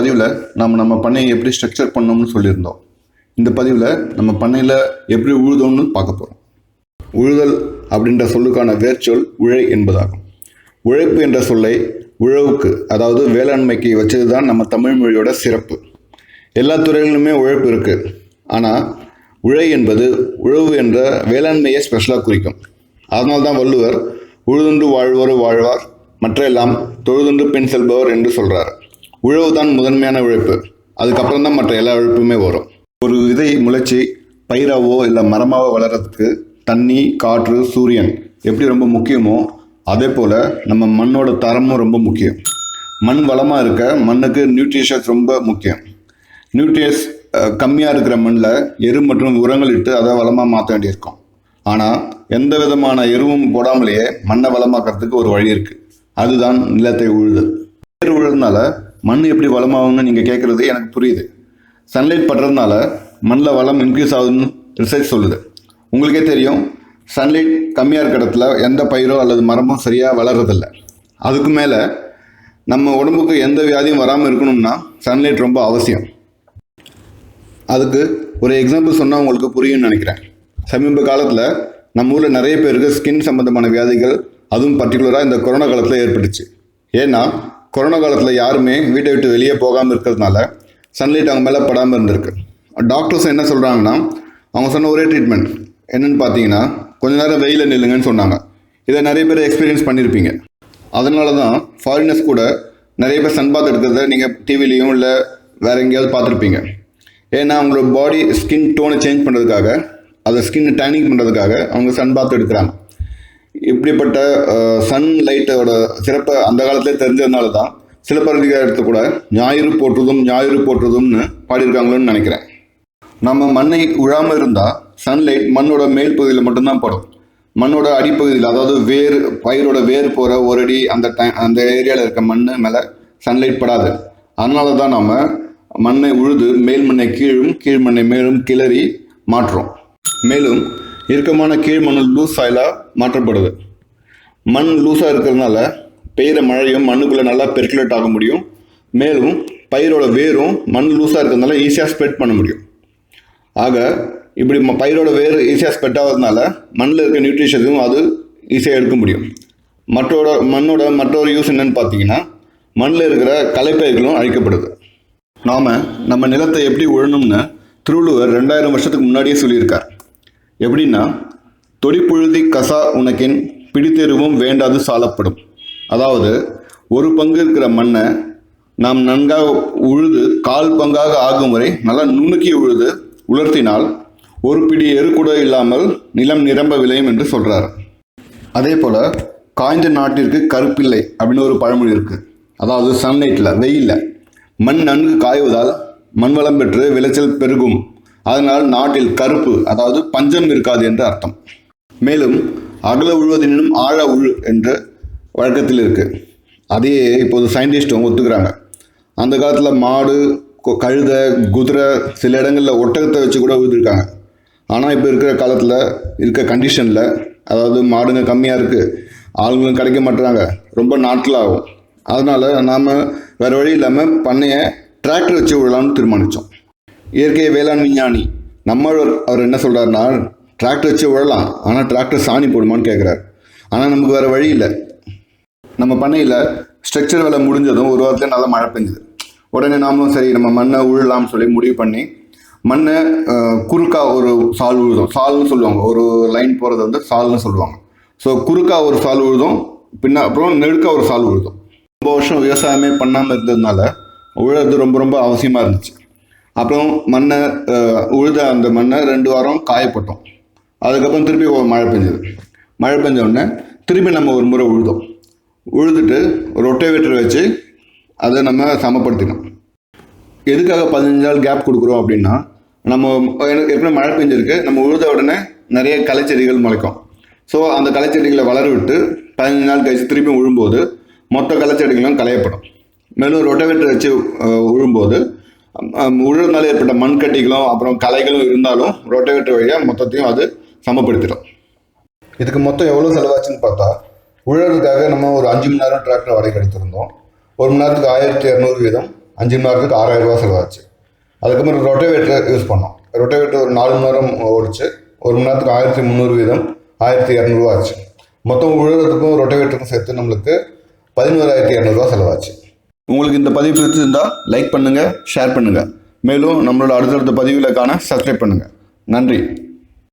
பதிவில் நம்ம பண்ணையை எப்படி ஸ்ட்ரக்சர் பண்ணோம்னு சொல்லியிருந்தோம். இந்த பதிவில் நம்ம பண்ணையில் எப்படி உழுதோம்னு பார்க்க போகிறோம். உழுதல் அப்படின்ற சொல்லுக்கான வேர்ச்சொல் உழை என்பதாகும். உழைப்பு என்ற சொல்லை உழவுக்கு, அதாவது வேளாண்மைக்கு வச்சது தான் நம்ம தமிழ் மொழியோட சிறப்பு. எல்லா துறைகளிலுமே உழைப்பு இருக்குது. ஆனால் உழை என்பது உழவு என்ற வேளாண்மையை ஸ்பெஷலாக குறிக்கும். அதனால்தான் வள்ளுவர் உழுதுண்டு வாழ்வோர் வாழ்வார், மற்ற எல்லாம் தொழுதுண்டு பின் செல்பவர் என்று சொல்கிறார். உழவு தான் முதன்மையான உழைப்பு. அதுக்கப்புறம் தான் மற்ற எல்லா உழைப்புமே வரும். ஒரு விதை முளைச்சி பயிராவோ இல்லை மரமாவோ வளர்கிறதுக்கு தண்ணி, காற்று, சூரியன் எப்படி ரொம்ப முக்கியமோ அதே போல் நம்ம மண்ணோட தரமும் ரொம்ப முக்கியம். மண் வளமாக இருக்க மண்ணுக்கு நியூட்ரிஷன்ஸ் ரொம்ப முக்கியம். நியூட்ரியன்ஸ் கம்மியாக இருக்கிற மண்ணில் எரு மற்றும் உரங்கள் இட்டு அதை வளமாக மாற்ற வேண்டியிருக்கும். ஆனால் எந்த விதமான எருவும் போடாமலேயே மண்ணை வளமாக்கிறதுக்கு ஒரு வழி இருக்குது. அதுதான் நிலத்தை உழுதல். வேர் உழுதுனால மண் எப்படி வளமாகும்னு நீங்கள் கேட்குறது எனக்கு புரியுது. சன்லைட் படுறதுனால மண்ணில் வளம் இன்க்ரீஸ் ஆகுதுன்னு ரிசர்ச் சொல்லுது. உங்களுக்கே தெரியும், சன்லைட் கம்மியாக இருக்கிற இடத்துல எந்த பயிரோ அல்லது மரமோ சரியாக வளர்றதில்லை. அதுக்கு மேலே நம்ம உடம்புக்கு எந்த வியாதியும் வராமல் இருக்கணும்னா சன்லைட் ரொம்ப அவசியம். அதுக்கு ஒரு எக்ஸாம்பிள் சொன்னால் உங்களுக்கு புரியும்னு நினைக்கிறேன். சமீப காலத்தில் நம்ம ஊரில் நிறைய பேருக்கு ஸ்கின் சம்மந்தமான வியாதிகள், அதுவும் பர்டிகுலராக இந்த கொரோனா காலத்தில் ஏற்பட்டுச்சு. ஏன்னா கொரோனா காலத்தில் யாருமே வீட்டை விட்டு வெளியே போகாமல் இருக்கிறதுனால சன்லைட் அவங்க மேலே படாமல் இருந்திருக்கு. டாக்டர்ஸ் என்ன சொல்கிறாங்கன்னா, அவங்க சொன்ன ஒரே ட்ரீட்மெண்ட் என்னென்னு பார்த்தீங்கன்னா, கொஞ்ச நேரம் வெயிலில் நில்லுங்கன்னு சொன்னாங்க. இதை நிறைய பேர் எக்ஸ்பீரியன்ஸ் பண்ணியிருப்பீங்க. அதனால தான் ஃபாரினர்ஸ் கூட நிறைய பேர் சன்பாத் எடுக்கிறத நீங்கள் டிவிலையும் இல்லை வேறு எங்கேயாவது பார்த்துருப்பீங்க. ஏன்னா அவங்களோட பாடி ஸ்கின் டோனை சேஞ்ச் பண்ணுறதுக்காக, அதை ஸ்கின்னை டேனிங் பண்ணுறதுக்காக அவங்க சன்பாத் எடுக்கிறாங்க. இப்படிப்பட்ட சன் லைட்டோட சிறப்பை அந்த காலத்திலே தெரிஞ்சதுனால தான் சிலப்பதிகாரத்தை கூட ஞாயிறு போற்றுதும்னு பாடியிருக்காங்களோன்னு நினைக்கிறேன். நம்ம மண்ணை உழாமல் இருந்தால் சன்லைட் மண்ணோட மேல் பகுதியில் மட்டும்தான் படும். மண்ணோட அடிப்பகுதியில், அதாவது வேர், பயிரோட வேர் போகிற ஒரு அடி அந்த ஏரியாவில் இருக்க மண் மேலே சன்லைட் படாது. அதனால தான் நம்ம மண்ணை உழுது மேல் மண்ணை கீழ் மண்ணை மேலும் கிளறி மாற்றுறோம். மேலும் இறுக்கமான கீழ் மண் லூஸ் சாயிலாக மாற்றப்படுது. மண் லூஸாக இருக்கிறதுனால பெய்கிற மழையும் மண்ணுக்குள்ளே நல்லா பெர்குலேட் ஆக முடியும். மேலும் பயிரோட வேரும் மண் லூஸாக இருக்கிறதுனால ஈஸியாக ஸ்ப்ரெட் பண்ண முடியும். ஆக இப்படி பயிரோட வேர் ஈஸியாக ஸ்ப்ரெட் ஆகிறதுனால மண்ணில் இருக்க நியூட்ரிஷன்ஸும் அது ஈஸியாக எடுக்க முடியும். மண்ணோட மற்றொரு யூஸ் என்னன்னு பார்த்தீங்கன்னா, மண்ணில் இருக்கிற களைப்பயிர்களும் அழிக்கப்படுது. நாம் நம்ம நிலத்தை எப்படி உழணும்னு திருவள்ளுவர் 2000 வருஷத்துக்கு முன்னாடியே சொல்லியிருக்கார். எப்படின்னா, தொடிப்புழுதி கசா உனக்கின் பிடித்தெருவும் வேண்டாது சாலப்படும். அதாவது ஒரு பங்கு இருக்கிற மண்ணை நாம் நன்காக உழுது 1/4 பங்காக ஆகும் வரை நல்லா நுணுக்கி உழுது உலர்த்தினால் ஒரு பிடி எரு கூட இல்லாமல் நிலம் நிரம்ப விளையும் என்று சொல்கிறார். அதே போல் காய்ந்த நாட்டிற்கு கருப்பில்லை அப்படின்னு ஒரு பழமொழி இருக்குது. அதாவது சன்லைட்டில், வெயிலில் மண் நன்கு காய்வதால் மண் வளம் பெற்று விளைச்சல் பெருகும். அதனால் நாட்டில் கருப்பு, அதாவது பஞ்சம் இருக்காது என்று அர்த்தம். மேலும் அகல உழுவதெனும் ஆழ உழு என்ற வழக்கத்தில் இருக்குது. அதையே இப்போது சயின்டிஸ்ட்டும் ஒத்துக்கிறாங்க. அந்த காலத்தில் மாடு, கழுதை, குதிரை, சில இடங்களில் ஒட்டகத்தை வச்சு கூட உழுதுருக்காங்க. ஆனால் இப்போ இருக்கிற காலத்தில் இருக்க கண்டிஷனில், அதாவது மாடுங்க கம்மியாக இருக்குது, ஆளுங்களும் கிடைக்க மாட்டுறாங்க, ரொம்ப நாட்கள் ஆகும். அதனால் நாம் வேறு வழி இல்லாமல் பண்ணையை டிராக்டர் வச்சு விடலாம்னு தீர்மானித்தோம். இயற்கை வேளாண் விஞ்ஞானி அவர் என்ன சொல்கிறாருன்னா, டிராக்டர் வச்சு விழலாம், ஆனால் டிராக்டர் சாணி போடுமான்னு கேட்குறாரு. ஆனால் நமக்கு வேறு வழி இல்லை. நம்ம பண்ணையில் ஸ்ட்ரக்சர் வேலை முடிஞ்சதும் ஒரு வாரத்தில் நல்லா மழை பெஞ்சுது. உடனே நாமளும் சரி நம்ம மண்ணை உழலாம்னு சொல்லி முடிவு பண்ணி மண்ணை குறுக்கா ஒரு சால் உழுதும். சால்னு சொல்லுவாங்க, ஒரு லைன் போகிறது வந்து சால்னு சொல்லுவாங்க. ஸோ குறுக்கா ஒரு சால் உழுதும், அப்புறம் நெடுக்கா ஒரு சால் உழுதும். ரொம்ப வருஷம் விவசாயமே பண்ணாமல் இருந்ததுனால உழுறது ரொம்ப ரொம்ப அவசியமாக இருந்துச்சு. அப்புறம் மண்ணை உழுத அந்த மண்ணை 2 வாரம் காயப்பட்டோம். அதுக்கப்புறம் திருப்பி மழை பெஞ்சது. மழை பெஞ்ச உடனே திருப்பி நம்ம ஒரு முறை உழுதுட்டு ரொட்டேவேட்டர் வச்சு அதை நம்ம சமப்படுத்தினோம். எதுக்காக 15 நாள் கேப் கொடுக்குறோம் அப்படின்னா, நம்ம ஏற்கனவே மழை பெஞ்சிருக்கு, நம்ம உழுத உடனே நிறைய களைச்செடிகள் முளைக்கும். ஸோ அந்த களைச்செடிகளை வளர விட்டு 15 நாள் கழிச்சு திருப்பி உழும்போது மொத்த களைச்செடிகளும் களையப்படும். மேலும் ரொட்டவேட்டர் வச்சு உழும்போது உழுறதுனால ஏற்பட்ட மண்கட்டிகளும் அப்புறம் களைகளும் இருந்தாலும் ரொட்டவேட்டர் வழியாக மொத்தத்தையும் அது சமப்படுத்திடும். இதுக்கு மொத்தம் எவ்வளோ செலவாச்சுன்னு பார்த்தா, உழுறதுக்காக நம்ம ஒரு 5 மணி நேரம் டிராக்டர் வாடகை எடுத்திருந்தோம். 1 மணி நேரத்துக்கு 1200 வீதம் 5 மணி நேரத்துக்கு 6000 ரூபா செலவாச்சு. அதுக்கப்புறம் ரொட்டவேட்டர் யூஸ் பண்ணோம். ரொட்டவேட்டர் ஒரு 4 மணி நேரம் ஓடிச்சு. 1 மணி நேரத்துக்கு 1300 வீதம் 1200 ரூபா ஆச்சு. மொத்தம் உழுறதுக்கும் ரொட்டவேட்டருக்கும் சேர்த்து நம்மளுக்கு 11200 ரூபா செலவாச்சு. உங்களுக்கு இந்த பதிவு பிடிச்சிருந்தால் லைக் பண்ணுங்கள், ஷேர் பண்ணுங்கள். மேலும் நம்மளோட அடுத்தடுத்த பதிவுகளுக்கான சப்ஸ்கிரைப் பண்ணுங்கள். நன்றி.